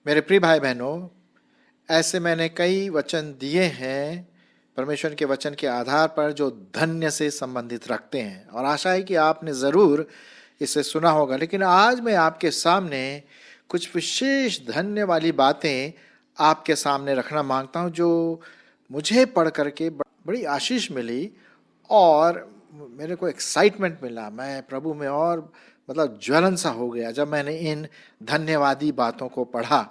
मेरे प्रिय भाई बहनों, ऐसे मैंने कई वचन दिए हैं परमेश्वर के वचन के आधार पर जो धन्य से संबंधित रखते हैं, और आशा है कि आपने ज़रूर इसे सुना होगा। लेकिन आज मैं आपके सामने कुछ विशेष धन्य वाली बातें आपके सामने रखना मांगता हूं, जो मुझे पढ़ करके बड़ी आशीष मिली और मेरे को एक्साइटमेंट मिला। मैं प्रभु में और ज्वलन सा हो गया जब मैंने इन धन्यवादी बातों को पढ़ा,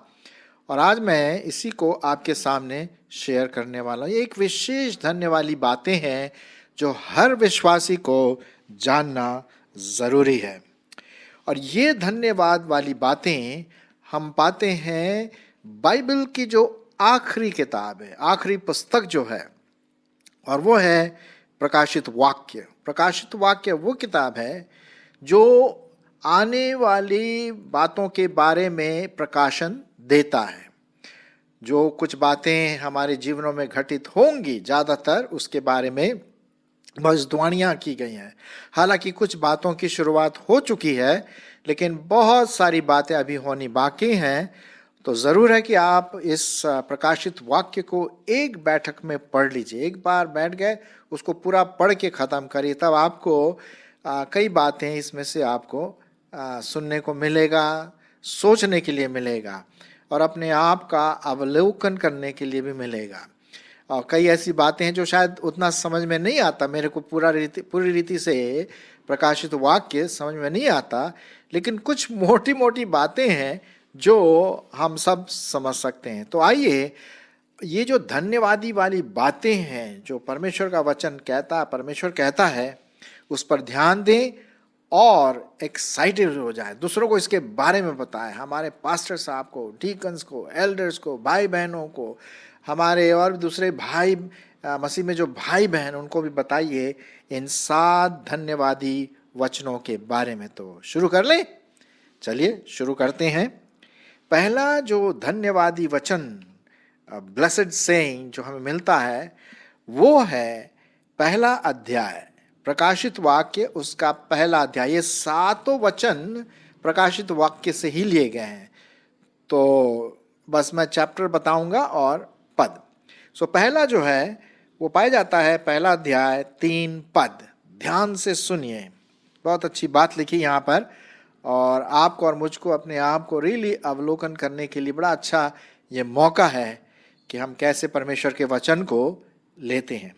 और आज मैं इसी को आपके सामने शेयर करने वाला हूँ। ये एक विशेष धन्य वाली बातें हैं जो हर विश्वासी को जानना ज़रूरी है। और ये धन्यवाद वाली बातें हम पाते हैं बाइबल की जो आखिरी किताब है, आखिरी पुस्तक जो है, और वो है प्रकाशित वाक्य। प्रकाशित वाक्य वो किताब है जो आने वाली बातों के बारे में प्रकाशन देता है। जो कुछ बातें हमारे जीवनों में घटित होंगी, ज़्यादातर उसके बारे में भविष्यवाणियाँ की गई हैं। हालांकि कुछ बातों की शुरुआत हो चुकी है, लेकिन बहुत सारी बातें अभी होनी बाकी हैं। तो ज़रूर है कि आप इस प्रकाशित वाक्य को एक बैठक में पढ़ लीजिए। एक बार बैठ गए, उसको पूरा पढ़ के ख़त्म करिए, तब आपको कई बातें इसमें से आपको सुनने को मिलेगा, सोचने के लिए मिलेगा, और अपने आप का अवलोकन करने के लिए भी मिलेगा। और कई ऐसी बातें हैं जो शायद उतना समझ में नहीं आता। मेरे को पूरी रीति से प्रकाशित वाक्य समझ में नहीं आता, लेकिन कुछ मोटी मोटी बातें हैं जो हम सब समझ सकते हैं। तो आइए, ये जो धन्यवादी वाली बातें हैं जो परमेश्वर का वचन कहता, परमेश्वर कहता है, उस पर ध्यान दें और एक्साइटेड हो जाए, दूसरों को इसके बारे में बताएं। हमारे पास्टर साहब को, डीकन्स को, एल्डर्स को, भाई बहनों को, हमारे और दूसरे भाई मसीह में जो भाई बहन, उनको भी बताइए इन 7 धन्यवादी वचनों के बारे में। तो शुरू कर लें, चलिए शुरू करते हैं। पहला जो धन्यवादी वचन, ब्लेसेड सेइंग, जो हमें मिलता है वो है पहला अध्याय, प्रकाशित वाक्य, उसका पहला अध्याय। ये 7 वचन प्रकाशित वाक्य से ही लिए गए हैं। तो बस मैं चैप्टर बताऊंगा और पद। पहला जो है वो पाया जाता है पहला अध्याय 3 पद। ध्यान से सुनिए, बहुत अच्छी बात लिखी यहाँ पर, और आपको और मुझको अपने आप को रियली अवलोकन करने के लिए बड़ा अच्छा ये मौका है कि हम कैसे परमेश्वर के वचन को लेते हैं।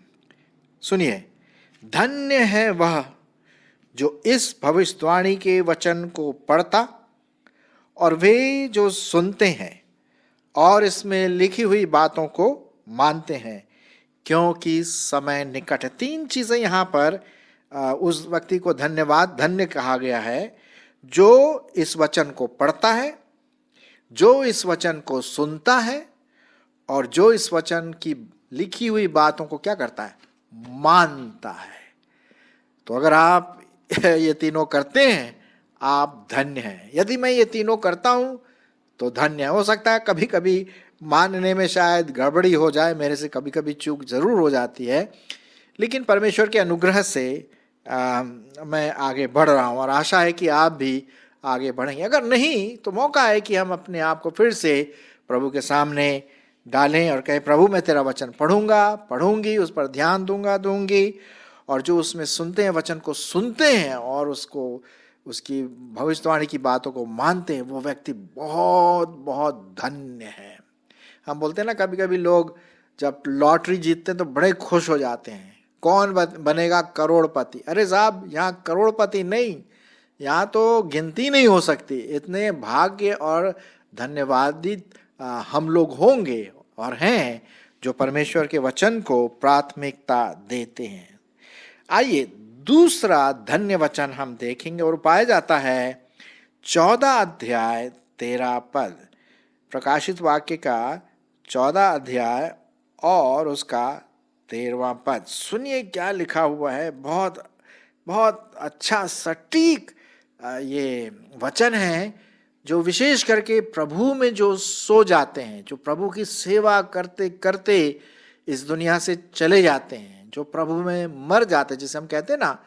सुनिए, धन्य है वह जो इस भविष्यवाणी के वचन को पढ़ता और वे जो सुनते हैं और इसमें लिखी हुई बातों को मानते हैं, क्योंकि समय निकट है। 3 चीजें यहाँ पर उस व्यक्ति को धन्य कहा गया है, जो इस वचन को पढ़ता है, जो इस वचन को सुनता है, और जो इस वचन की लिखी हुई बातों को क्या करता है, मानता है। तो अगर आप ये तीनों करते हैं, आप धन्य हैं। यदि मैं ये तीनों करता हूं तो धन्य। हो सकता है कभी कभी मानने में शायद गड़बड़ी हो जाए, मेरे से कभी कभी चूक जरूर हो जाती है, लेकिन परमेश्वर के अनुग्रह से मैं आगे बढ़ रहा हूं, और आशा है कि आप भी आगे बढ़ेंगे। अगर नहीं तो मौका है कि हम अपने आप को फिर से प्रभु के सामने डालें और कहें, प्रभु मैं तेरा वचन पढ़ूंगी, उस पर ध्यान दूंगी, और जो उसमें सुनते हैं, वचन को सुनते हैं और उसकी भविष्यवाणी की बातों को मानते हैं, वो व्यक्ति बहुत बहुत धन्य है। हम बोलते हैं ना, कभी कभी लोग जब लॉटरी जीतते हैं तो बड़े खुश हो जाते हैं, कौन बनेगा करोड़पति। अरे साहब, यहाँ करोड़पति नहीं, यहाँ तो गिनती नहीं हो सकती, इतने भाग्य और धन्यवादी हम लोग होंगे और हैं जो परमेश्वर के वचन को प्राथमिकता देते हैं। आइए, दूसरा धन्य वचन हम देखेंगे, और पाया जाता है 14 अध्याय 13 पद। प्रकाशित वाक्य का 14 अध्याय और उसका 13वां पद। सुनिए क्या लिखा हुआ है। बहुत बहुत अच्छा सटीक ये वचन है, जो विशेष करके प्रभु में जो सो जाते हैं, जो प्रभु की सेवा करते करते इस दुनिया से चले जाते हैं, जो प्रभु में मर जाते, जिसे हम कहते हैं ना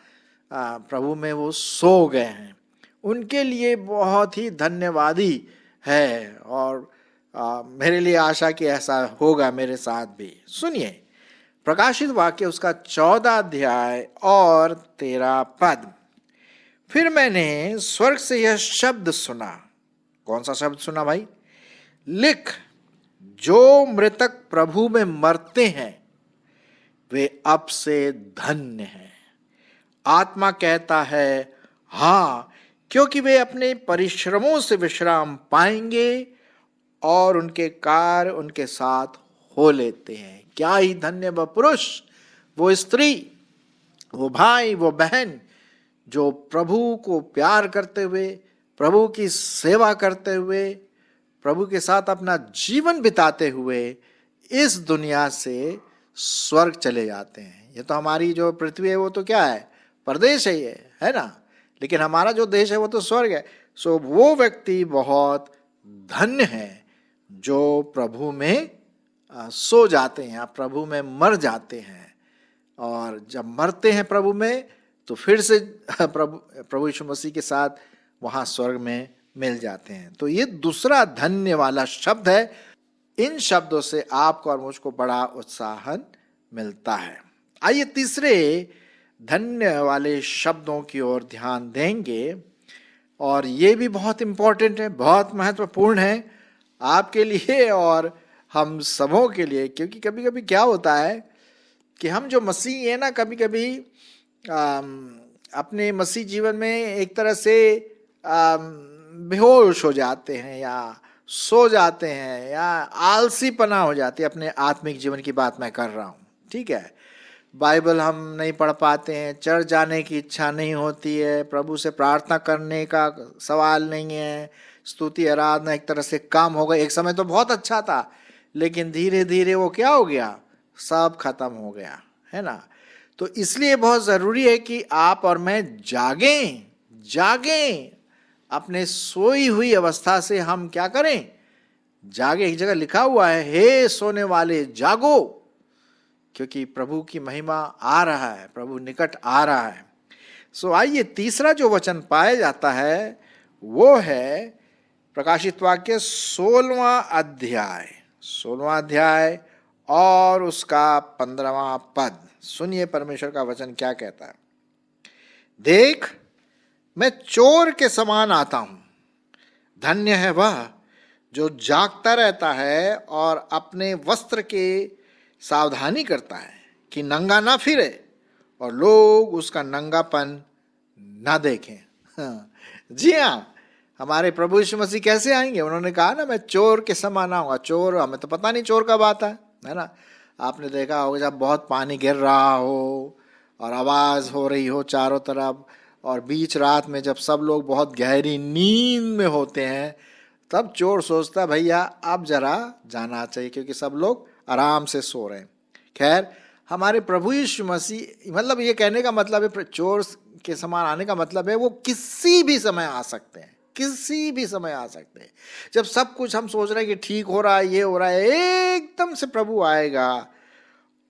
प्रभु में वो सो गए हैं, उनके लिए बहुत ही धन्यवादी है। और मेरे लिए आशा कि ऐसा होगा मेरे साथ भी। सुनिए प्रकाशित वाक्य उसका 14 अध्याय और 13 पद। फिर मैंने स्वर्ग से यह शब्द सुना। कौन सा शब्द सुना भाई? लिख, जो मृतक प्रभु में मरते हैं वे अब से धन्य हैं। आत्मा कहता है हाँ, क्योंकि वे अपने परिश्रमों से विश्राम पाएंगे और उनके कार्य उनके साथ हो लेते हैं। क्या ही धन्य वह पुरुष, वो स्त्री, वो भाई, वो बहन जो प्रभु को प्यार करते हुए, प्रभु की सेवा करते हुए, प्रभु के साथ अपना जीवन बिताते हुए इस दुनिया से स्वर्ग चले जाते हैं। ये तो हमारी जो पृथ्वी है वो तो क्या है? परदेश है ये, है ना? लेकिन हमारा जो देश है वो तो स्वर्ग है। सो वो व्यक्ति बहुत धन्य है जो प्रभु में सो जाते हैं, प्रभु में मर जाते हैं। और जब मरते हैं प्रभु में तो फिर से प्रभु यीशु मसीह के साथ वहाँ स्वर्ग में मिल जाते हैं। तो ये दूसरा धन्य वाला शब्द है। इन शब्दों से आपको और मुझको बड़ा उत्साहन मिलता है। आइए तीसरे धन्य वाले शब्दों की ओर ध्यान देंगे, और ये भी बहुत इंपॉर्टेंट है, बहुत महत्वपूर्ण है आपके लिए और हम सबों के लिए। क्योंकि कभी कभी क्या होता है कि हम जो मसीह है ना, कभी कभी अपने मसीह जीवन में एक तरह से बेहोश हो जाते हैं या सो जाते हैं या आलसीपना हो जाती है। अपने आत्मिक जीवन की बात मैं कर रहा हूँ, ठीक है? बाइबल हम नहीं पढ़ पाते हैं, चर्च जाने की इच्छा नहीं होती है, प्रभु से प्रार्थना करने का सवाल नहीं है, स्तुति आराधना एक तरह से कम हो गई। एक समय तो बहुत अच्छा था, लेकिन धीरे धीरे वो क्या हो गया? सब खत्म हो गया, है ना? तो इसलिए बहुत ज़रूरी है कि आप और मैं जागें। अपने सोई हुई अवस्था से हम क्या करें? जागे। एक जगह लिखा हुआ है, हे सोने वाले जागो, क्योंकि प्रभु की महिमा आ रहा है, प्रभु निकट आ रहा है। सो आइए तीसरा जो वचन पाया जाता है वो है प्रकाशित वाक्य 16वां अध्याय और उसका 15वां पद। सुनिए परमेश्वर का वचन क्या कहता है। देख, मैं चोर के समान आता हूं, धन्य है वह जो जागता रहता है और अपने वस्त्र के सावधानी करता है कि नंगा ना फिरे और लोग उसका नंगापन ना देखें। जी हाँ, हमारे प्रभु यीशु मसीह कैसे आएंगे? उन्होंने कहा ना, मैं चोर के समान आऊंगा। चोर, हमें तो पता नहीं चोर कब आता है ना? आपने देखा होगा जब बहुत पानी गिर रहा हो और आवाज हो रही हो चारों तरफ, और बीच रात में जब सब लोग बहुत गहरी नींद में होते हैं, तब चोर सोचता भैया अब जरा जाना चाहिए, क्योंकि सब लोग आराम से सो रहे हैं। खैर, हमारे प्रभु यीशु मसीह, मतलब ये कहने का मतलब है, चोर के समान आने का मतलब है वो किसी भी समय आ सकते हैं, किसी भी समय आ सकते हैं। जब सब कुछ हम सोच रहे हैं कि ठीक हो रहा है, ये हो रहा है, एकदम से प्रभु आएगा।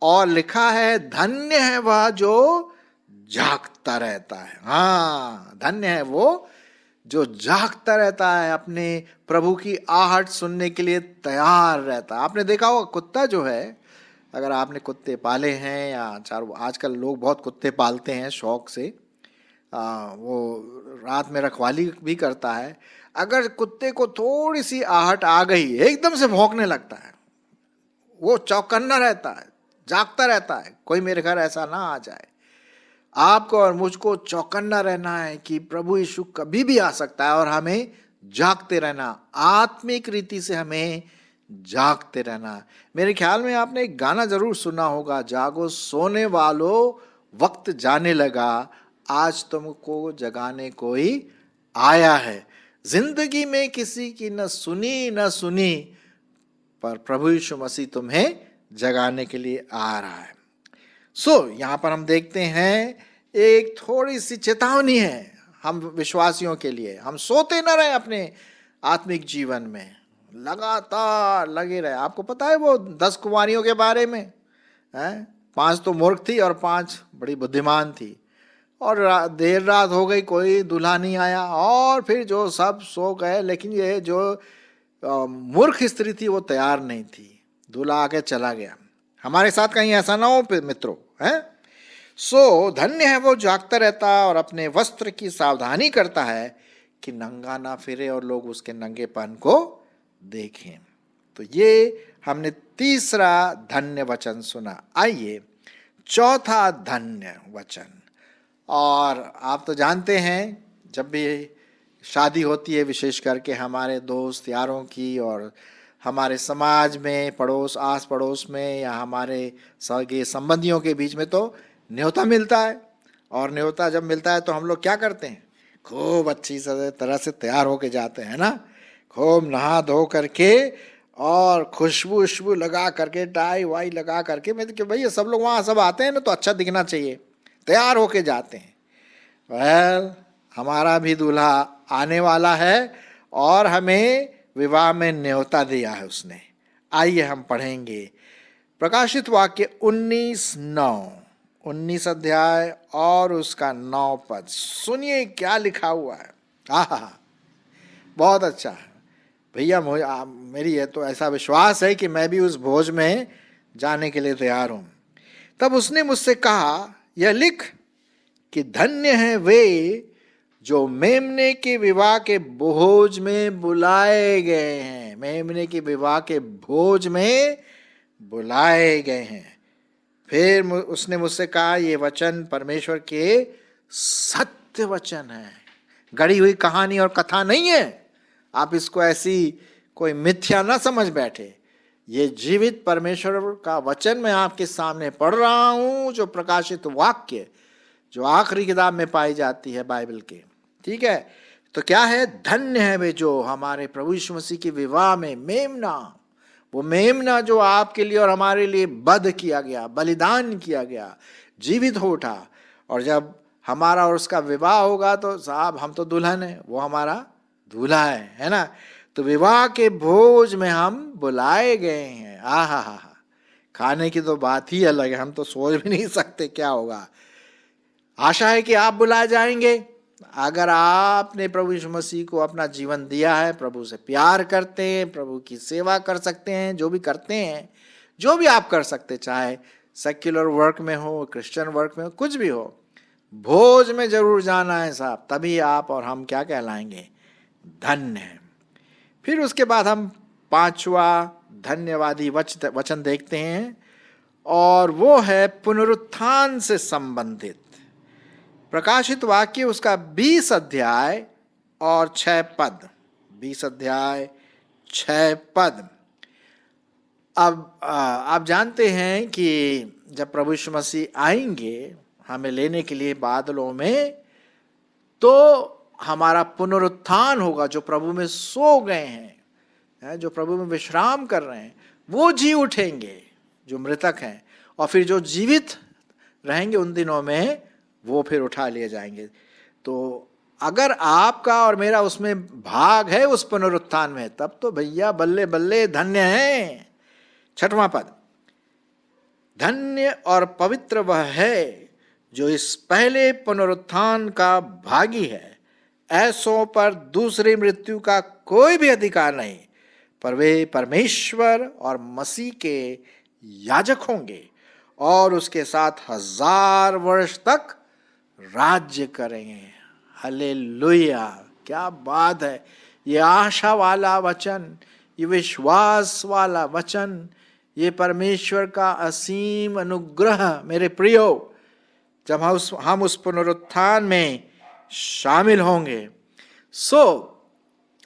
और लिखा है, धन्य है वह जो जागता रहता है। हाँ, धन्य है वो जो जागता रहता है, अपने प्रभु की आहट सुनने के लिए तैयार रहता है। आपने देखा होगा कुत्ता जो है, अगर आपने कुत्ते पाले हैं या आजकल लोग बहुत कुत्ते पालते हैं शौक से, वो रात में रखवाली भी करता है। अगर कुत्ते को थोड़ी सी आहट आ गई, एकदम से भौंकने लगता है, वो चौकन्ना रहता है, जागता रहता है, कोई मेरे घर ऐसा ना आ जाए। आपको और मुझको चौकन्ना रहना है कि प्रभु यीशु कभी भी आ सकता है, और हमें जागते रहना, आत्मिक रीति से हमें जागते रहना। मेरे ख्याल में आपने एक गाना जरूर सुना होगा, जागो सोने वालों वक्त जाने लगा, आज तुमको जगाने कोई आया है। जिंदगी में किसी की न सुनी, पर प्रभु यीशु मसीह तुम्हें जगाने के लिए आ रहा है। यहाँ पर हम देखते हैं एक थोड़ी सी चेतावनी है हम विश्वासियों के लिए। हम सोते न रहे अपने आत्मिक जीवन में, लगातार लगे रहे। आपको पता है वो 10 कुंवारियों के बारे में है? 5 तो मूर्ख थी और 5 बड़ी बुद्धिमान थी। और देर रात हो गई, कोई दूल्हा नहीं आया, और फिर जो सब सो गए, लेकिन ये जो मूर्ख स्त्री थी वो तैयार नहीं थी, दूल्हा आके चला गया। हमारे साथ कहीं ऐसा ना हो मित्रों, है? सो धन्य है वो जागता रहता और अपने वस्त्र की सावधानी करता है कि नंगा ना फिरे और लोग उसके नंगेपन को देखें। तो ये हमने तीसरा धन्य वचन सुना। आइए चौथा धन्य वचन। और आप तो जानते हैं, जब भी शादी होती है, विशेष करके हमारे दोस्त यारों की और हमारे समाज में, पड़ोस, आस पड़ोस में, या हमारे सगे संबंधियों के बीच में तो न्योता मिलता है। और न्योता जब मिलता है तो हम लोग क्या करते हैं? खूब अच्छी तरह से तैयार होके जाते हैं ना, खूब नहा धो करके और खुशबू उशबू लगा करके, टाई वाई लगा करके। मैं तो भाई सब लोग वहाँ सब आते हैं ना, तो अच्छा दिखना चाहिए, तैयार होके जाते हैं। वेल, हमारा भी दूल्हा आने वाला है और हमें विवाह में न्योता दिया है उसने। आइए हम पढ़ेंगे प्रकाशित वाक्य 19 अध्याय और उसका 9 पद। सुनिए क्या लिखा हुआ है। आहा, बहुत अच्छा है भैया। मेरी ये तो ऐसा विश्वास है कि मैं भी उस भोज में जाने के लिए तैयार हूं। तब उसने मुझसे कहा, यह लिख कि धन्य है वे जो मेमने के विवाह के भोज में बुलाए गए हैं। मेमने के विवाह के भोज में बुलाए गए हैं। फिर उसने मुझसे कहा, ये वचन परमेश्वर के सत्य वचन है, गढ़ी हुई कहानी और कथा नहीं है। आप इसको ऐसी कोई मिथ्या ना समझ बैठे। ये जीवित परमेश्वर का वचन मैं आपके सामने पढ़ रहा हूं, जो प्रकाशित वाक्य, जो आखिरी किताब में पाई जाती है बाइबल के। ठीक है, तो क्या है? धन्य है वे जो हमारे प्रभु यीशु मसीह के विवाह में मेमना, वो मेमना जो आपके लिए और हमारे लिए वध किया गया, बलिदान किया गया, जीवित हो उठा। और जब हमारा और उसका विवाह होगा तो साहब, हम तो दुल्हन है, वो हमारा दूल्हा है ना? तो विवाह के भोज में हम बुलाए गए हैं। आहा हा हा, खाने की तो बात ही अलग है, हम तो सोच भी नहीं सकते क्या होगा। आशा है कि आप बुलाए जाएंगे। अगर आपने प्रभु यीशु मसीह को अपना जीवन दिया है, प्रभु से प्यार करते हैं, प्रभु की सेवा कर सकते हैं, जो भी करते हैं, जो भी आप कर सकते, चाहे सेक्युलर वर्क में हो, क्रिश्चियन वर्क में हो, कुछ भी हो, भोज में जरूर जाना है साहब, तभी आप और हम क्या कहलाएंगे? धन्य है। फिर उसके बाद हम 5वां धन्यवादी वचन देखते हैं, और वो है पुनरुत्थान से संबंधित। प्रकाशित वाक्य उसका 20 अध्याय और 6 पद। 20 अध्याय 6 पद। अब आप जानते हैं कि जब प्रभु यीशु मसीह आएंगे हमें लेने के लिए बादलों में, तो हमारा पुनरुत्थान होगा। जो प्रभु में सो गए हैं, जो प्रभु में विश्राम कर रहे हैं, वो जी उठेंगे, जो मृतक हैं। और फिर जो जीवित रहेंगे उन दिनों में, वो फिर उठा लिए जाएंगे। तो अगर आपका और मेरा उसमें भाग है, उस पुनरुत्थान में, तब तो भैया बल्ले बल्ले, धन्य है। 6वां पद। धन्य और पवित्र वह है जो इस पहले पुनरुत्थान का भागी है। ऐसों पर दूसरी मृत्यु का कोई भी अधिकार नहीं, पर वे परमेश्वर और मसीह के याजक होंगे और उसके साथ 1000 वर्ष तक राज्य करेंगे। हालेलुया, क्या बात है! ये आशा वाला वचन, ये विश्वास वाला वचन, ये परमेश्वर का असीम अनुग्रह। मेरे प्रियो, जब हम उस पुनरुत्थान में शामिल होंगे, सो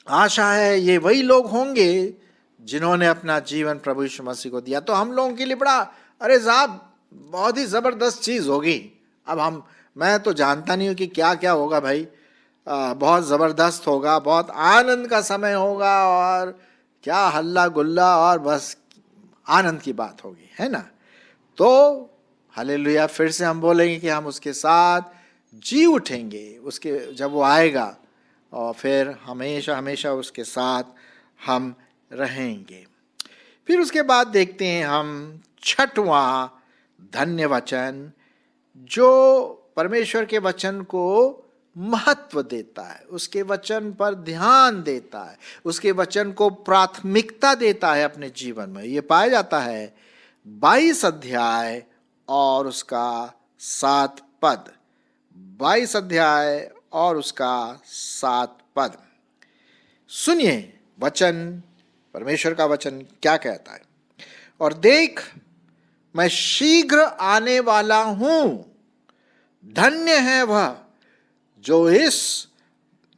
आशा है ये वही लोग होंगे जिन्होंने अपना जीवन प्रभु यीशु मसीह को दिया। तो हम लोगों के लिए बड़ा, अरे साहब, बहुत ही जबरदस्त चीज होगी। अब मैं तो जानता नहीं हूं कि क्या क्या होगा भाई। बहुत जबरदस्त होगा, बहुत आनंद का समय होगा, और क्या हल्ला गुल्ला, और बस आनंद की बात होगी, है ना? तो हालेलुया, फिर से हम बोलेंगे कि हम उसके साथ जी उठेंगे, उसके जब वो आएगा, और फिर हमेशा हमेशा उसके साथ हम रहेंगे। फिर उसके बाद देखते हैं हम 6वां धन्य वचन जो परमेश्वर के वचन को महत्व देता है, उसके वचन पर ध्यान देता है, उसके वचन को प्राथमिकता देता है अपने जीवन में। ये पाया जाता है 22 अध्याय और उसका 7 पद। 22 अध्याय और उसका 7 पद। सुनिए वचन, परमेश्वर का वचन क्या कहता है। और देख, मैं शीघ्र आने वाला हूं, धन्य है वह जो इस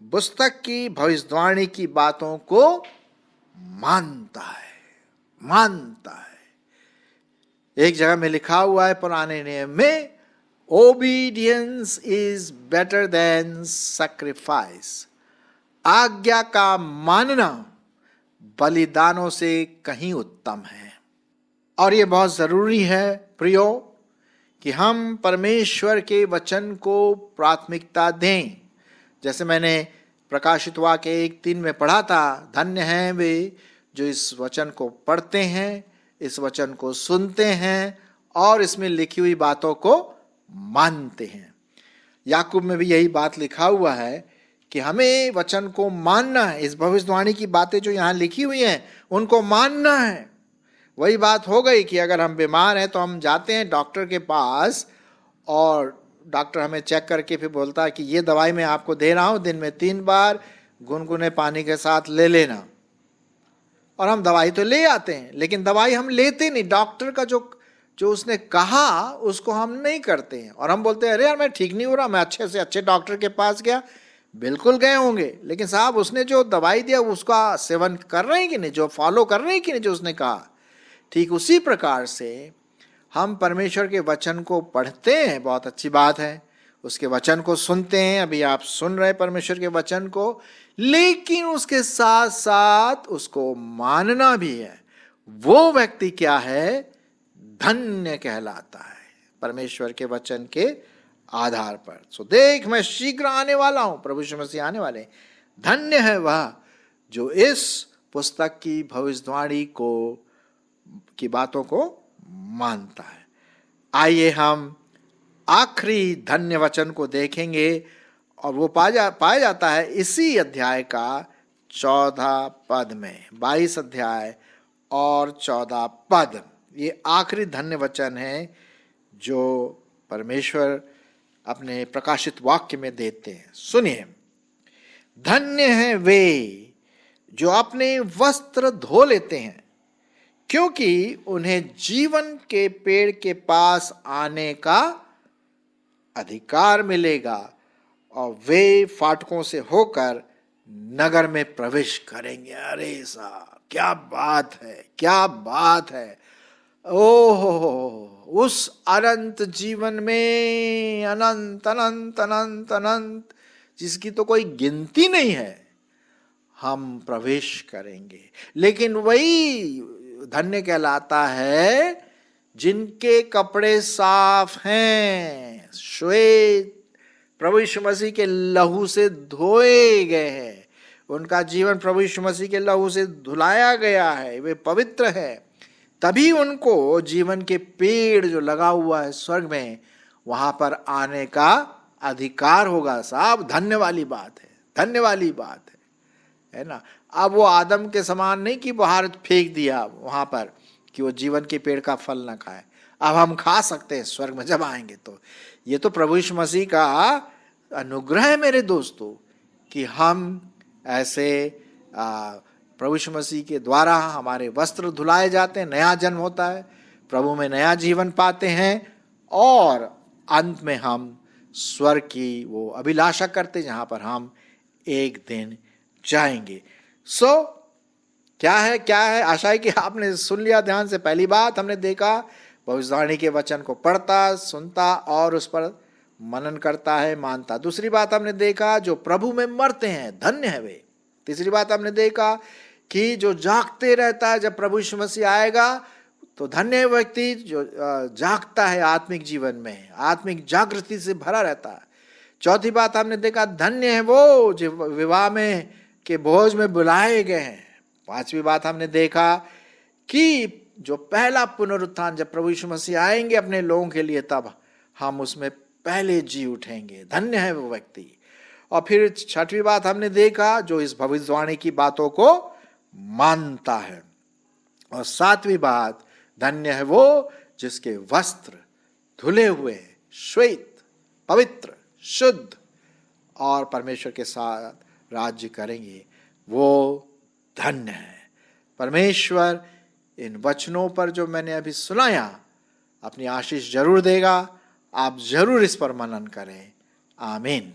पुस्तक की भविष्यवाणी की बातों को मानता है। एक जगह में लिखा हुआ है पुराने नियम में, obedience is better than sacrifice. आज्ञा का मानना बलिदानों से कहीं उत्तम है। और ये बहुत जरूरी है प्रियो कि हम परमेश्वर के वचन को प्राथमिकता दें। जैसे मैंने प्रकाशित वाक्य 1:3 में पढ़ा था, धन्य हैं वे जो इस वचन को पढ़ते हैं, इस वचन को सुनते हैं और इसमें लिखी हुई बातों को मानते हैं। याकूब में भी यही बात लिखा हुआ है कि हमें वचन को मानना है। इस भविष्यवाणी की बातें जो यहाँ लिखी हुई हैं उनको मानना है। वही बात हो गई कि अगर हम बीमार हैं तो हम जाते हैं डॉक्टर के पास और डॉक्टर हमें चेक करके फिर बोलता है कि ये दवाई मैं आपको दे रहा हूँ, दिन में 3 बार गुनगुने पानी के साथ ले लेना। और हम दवाई तो ले आते हैं, लेकिन दवाई हम लेते नहीं। डॉक्टर का जो उसने कहा उसको हम नहीं करते हैं। और हम बोलते हैं अरे यार मैं ठीक नहीं हो रहा, मैं अच्छे से अच्छे डॉक्टर के पास गया। बिल्कुल गए होंगे, लेकिन साहब उसने जो दवाई दिया उसका सेवन कर रहे हैं कि नहीं, जो फॉलो कर रहे हैं कि नहीं जो उसने कहा। ठीक उसी प्रकार से हम परमेश्वर के वचन को पढ़ते हैं, बहुत अच्छी बात है, उसके वचन को सुनते हैं। अभी आप सुन रहे परमेश्वर के वचन को, लेकिन उसके साथ साथ उसको मानना भी है। वो व्यक्ति क्या है? धन्य कहलाता है परमेश्वर के वचन के आधार पर। सो देख, मैं शीघ्र आने वाला हूं, प्रभु यीशु मसीह आने वाले। धन्य है वह जो इस पुस्तक की भविष्यवाणी की बातों को मानता है। आइए हम आखिरी धन्य वचन को देखेंगे और वो पाया जाता है इसी अध्याय का 14 पद में। 22 अध्याय और 14 पद, ये आखिरी धन्य वचन है जो परमेश्वर अपने प्रकाशित वाक्य में देते हैं। सुनिए, धन्य हैं वे जो अपने वस्त्र धो लेते हैं, क्योंकि उन्हें जीवन के पेड़ के पास आने का अधिकार मिलेगा और वे फाटकों से होकर नगर में प्रवेश करेंगे। अरे साहब, क्या बात है, क्या बात है। ओहो, उस अनंत जीवन में, अनंत अनंत अनंत अनंत, जिसकी तो कोई गिनती नहीं है, हम प्रवेश करेंगे। लेकिन वही धन्य कहलाता है जिनके कपड़े साफ हैं, श्वेत, प्रभु यीशु मसीह के लहू से धोए गए हैं, उनका जीवन प्रभु यीशु मसीह के लहू से धुलाया गया है, वे पवित्र है। तभी उनको जीवन के पेड़ जो लगा हुआ है स्वर्ग में, वहां पर आने का अधिकार होगा। साहब, धन्य वाली बात है, धन्य वाली बात है ना। अब वो आदम के समान नहीं कि बाहर फेंक दिया वहां पर कि वो जीवन के पेड़ का फल ना खाए। अब हम खा सकते हैं स्वर्ग में जब आएंगे। तो ये तो प्रभु यीशु मसीह का अनुग्रह है मेरे दोस्तों कि हम ऐसे प्रभु यीशु मसीह के द्वारा हमारे वस्त्र धुलाए जाते हैं, नया जन्म होता है, प्रभु में नया जीवन पाते हैं और अंत में हम स्वर्ग की वो अभिलाषा करते हैं जहां पर हम एक दिन जाएंगे। सो क्या है? आशा है कि आपने सुन लिया ध्यान से। पहली बात हमने देखा, भविष्यवाणी के वचन को पढ़ता, सुनता और उस पर मनन करता है, मानता। दूसरी बात हमने देखा, जो प्रभु में मरते हैं धन्य है वे। तीसरी बात हमने देखा कि जो जागते रहता है, जब प्रभु यीशु मसीह आएगा तो धन्य है व्यक्ति जो जागता है, आत्मिक जीवन में आत्मिक जागृति से भरा रहता है। चौथी बात हमने देखा, धन्य है वो जो विवाह में के भोज में बुलाए गए हैं। पांचवी बात हमने देखा कि जो पहला पुनरुत्थान, जब प्रभु यीशु मसीह आएंगे अपने लोगों के लिए, तब हम उसमें पहले जी उठेंगे। धन्य है वो व्यक्ति। और फिर छठवीं बात हमने देखा, जो इस भविष्यवाणी की बातों को मानता है। और सातवीं बात, धन्य है वो जिसके वस्त्र धुले हुए, श्वेत, पवित्र, शुद्ध और परमेश्वर के साथ राज्य करेंगे, वो धन्य है। परमेश्वर इन वचनों पर जो मैंने अभी सुनाया अपनी आशीष जरूर देगा। आप जरूर इस पर मनन करें। आमीन।